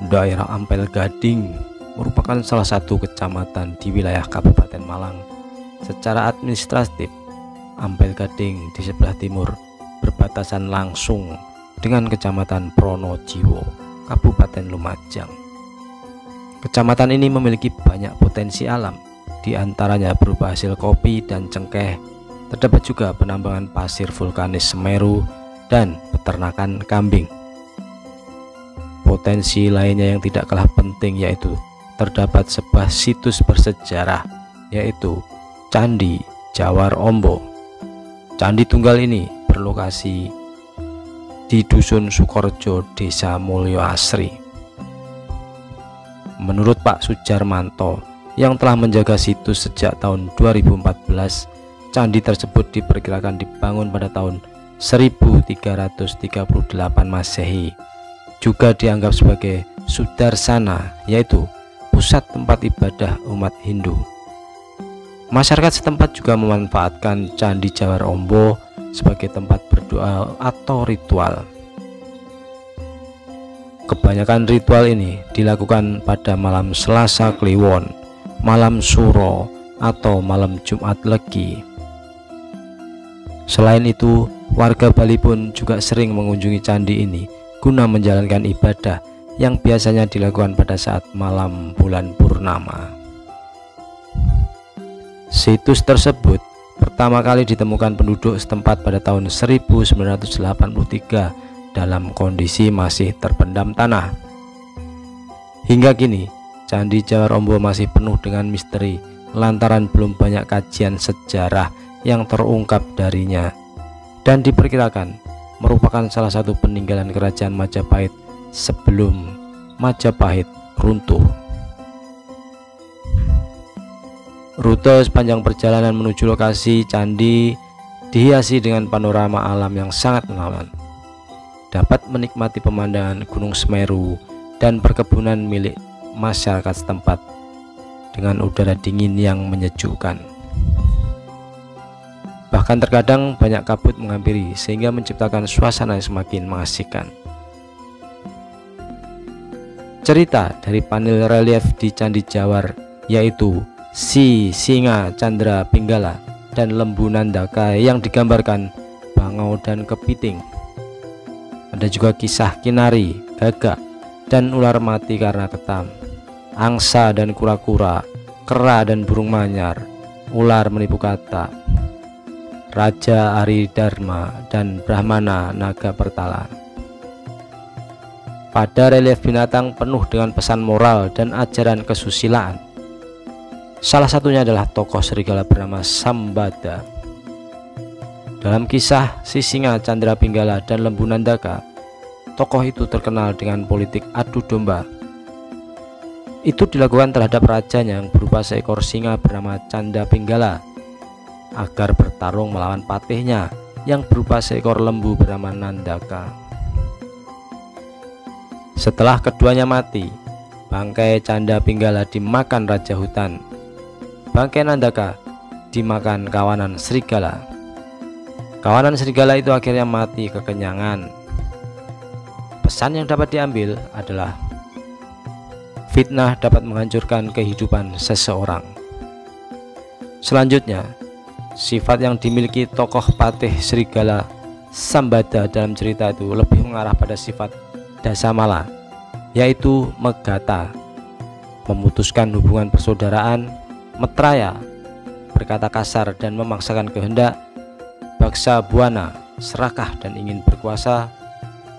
Daerah Ampel Gading merupakan salah satu kecamatan di wilayah Kabupaten Malang. Secara administratif, Ampel Gading di sebelah timur berbatasan langsung dengan Kecamatan Pronojiwo, Kabupaten Lumajang. Kecamatan ini memiliki banyak potensi alam, di antaranya berupa hasil kopi dan cengkeh. Terdapat juga penambangan pasir vulkanis Semeru dan peternakan kambing. Potensi lainnya yang tidak kalah penting yaitu terdapat sebuah situs bersejarah, yaitu Candi Jawar Ombo. Candi tunggal ini berlokasi di Dusun Sukorejo, Desa Mulyo Asri. Menurut Pak Sujarmanto yang telah menjaga situs sejak tahun 2014, candi tersebut diperkirakan dibangun pada tahun 1338 Masehi. Juga dianggap sebagai Sudarsana, yaitu pusat tempat ibadah umat Hindu. Masyarakat setempat juga memanfaatkan Candi Jawar Ombo sebagai tempat berdoa atau ritual. Kebanyakan ritual ini dilakukan pada malam Selasa Kliwon, malam Suro, atau malam Jumat Legi. Selain itu, warga Bali pun juga sering mengunjungi candi ini guna menjalankan ibadah yang biasanya dilakukan pada saat malam bulan purnama. Situs tersebut pertama kali ditemukan penduduk setempat pada tahun 1983 dalam kondisi masih terpendam tanah. Hingga kini, Candi Jawar Ombo masih penuh dengan misteri lantaran belum banyak kajian sejarah yang terungkap darinya, dan diperkirakan merupakan salah satu peninggalan kerajaan Majapahit sebelum Majapahit runtuh. Rute sepanjang perjalanan menuju lokasi candi dihiasi dengan panorama alam yang sangat menawan. Dapat menikmati pemandangan Gunung Semeru dan perkebunan milik masyarakat setempat dengan udara dingin yang menyejukkan. Bahkan terkadang banyak kabut menghampiri sehingga menciptakan suasana yang semakin mengasihkan. Cerita dari panel relief di Candi Jawar, yaitu Si Singa Candra Pinggala dan Lembu Nandaka yang digambarkan bangau dan kepiting. Ada juga kisah Kinari, Gagak, dan ular mati karena ketam, angsa dan kura-kura, kera dan burung manyar, ular menipu kata, Raja Aridharma, dan Brahmana Naga Pertala. Pada relief binatang penuh dengan pesan moral dan ajaran kesusilaan. Salah satunya adalah tokoh serigala bernama Sambada. Dalam kisah Si Singa Candra Pinggala dan Lembu Nandaka, tokoh itu terkenal dengan politik adu domba. Itu dilakukan terhadap rajanya yang berupa seekor singa bernama Canda Pinggala agar bertarung melawan patihnya yang berupa seekor lembu bernama Nandaka. Setelah keduanya mati, bangkai Canda Pinggala dimakan raja hutan. Bangkai Nandaka dimakan kawanan serigala. Kawanan serigala itu akhirnya mati kekenyangan. Pesan yang dapat diambil adalah fitnah dapat menghancurkan kehidupan seseorang. Selanjutnya, sifat yang dimiliki tokoh patih serigala Sambada dalam cerita itu lebih mengarah pada sifat dasamala, yaitu megata, memutuskan hubungan persaudaraan, metraya, berkata kasar dan memaksakan kehendak, baksa buana, serakah dan ingin berkuasa,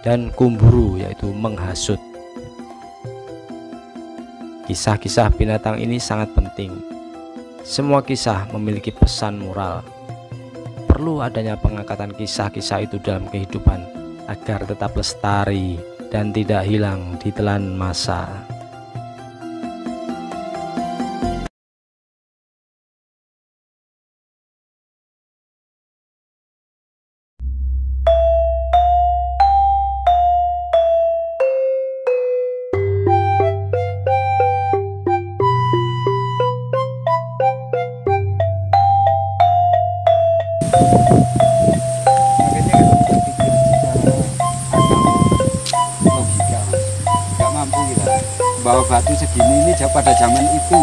dan kumburu, yaitu menghasut. Kisah-kisah binatang ini sangat penting. Semua kisah memiliki pesan moral. Perlu adanya pengangkatan kisah-kisah itu dalam kehidupan agar tetap lestari dan tidak hilang ditelan masa. Logika, nggak mampu kita. bawa batu segini ini pada zaman itu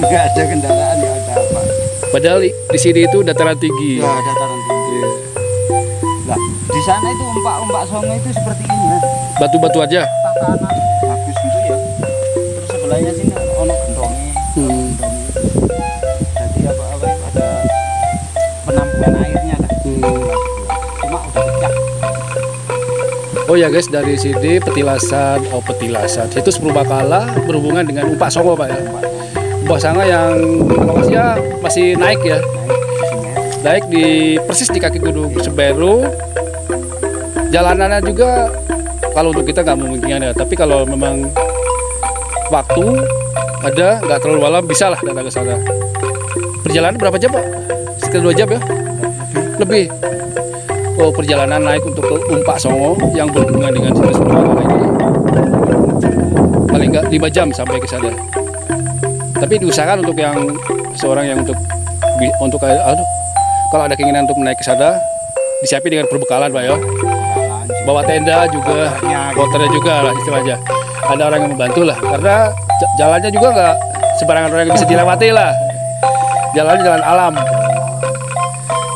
nggak ada kendaraan, nggak ada apa. Padahal di sini itu dataran tinggi. Ya, dataran tinggi. Nah, di sana itu umpak songo itu seperti ini ya. Batu-batu aja. Tatanan bagus gitu ya. Terus sebelahnya sini ono gentongnya. Jadi apa ada penampungan airnya lah. Cuma udah pecah. Oh ya guys, dari sini petilasan itu Purbakala berhubungan dengan umpak songo Pak ya. Umpak songo yang lokasinya masih naik ya. Naik di persis di kaki Gunung Semeru. Jalanannya juga kalau untuk kita nggak memungkinkan ya, tapi kalau memang waktu ada nggak terlalu malam bisa lah datang ke sana. Perjalanan berapa jam Pak? Sekitar 2 jam ya? Lebih. Oh, perjalanan naik untuk ke umpak songo yang berhubungan dengan situs Purbakala ini paling nggak 5 jam sampai ke sana. Tapi diusahakan untuk yang seorang yang untuk kalau ada keinginan untuk naik ke sana disiapin dengan perbekalan Pak ya. Bawa tenda juga, motornya juga lah istilahnya. Ada orang yang membantu lah, karena jalannya juga nggak sembarangan orang yang bisa dilewati lah. Jalannya jalan alam,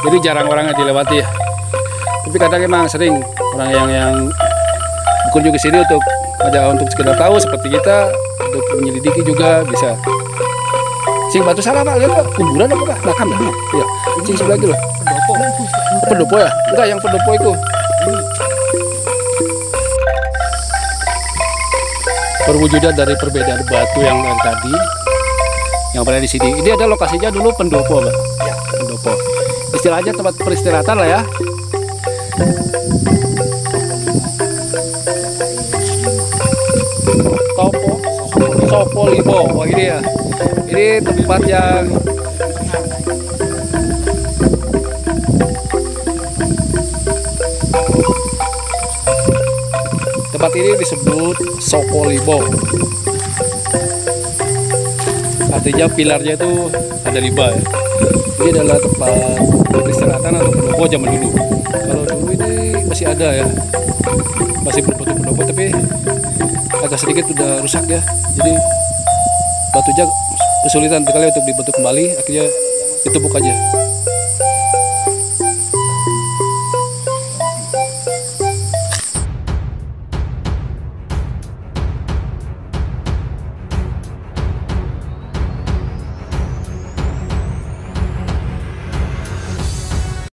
jadi jarang orang yang dilewati. Tapi kadang emang sering orang yang berkunjung ke sini untuk sekedar tahu seperti kita, untuk menyelidiki juga bisa. Sing batu salah Pak, lihat Pak, kuburan apa Pak? Makam ya? Iya, sing sebelah itu loh. Pendopo ya? Enggak, yang pendopo itu. Perwujudan dari perbedaan batu yang tadi, yang berada di sini. Ini ada lokasinya dulu pendopo Pak. Ya, pendopo. Istilahnya tempat peristirahatan lah ya. Sopolibo, wah ini ya. Ini tempat yang ini disebut Sopolibo. Artinya pilarnya itu ada 5 ya. Ini adalah tempat peristirahatan atau pendopo zaman dulu. Kalau dulu ini masih ada ya, masih berbentuk pendopo, tapi agak sedikit udah rusak ya. Jadi batunya kesulitan sekali untuk dibentuk kembali, akhirnya ditumbuk aja.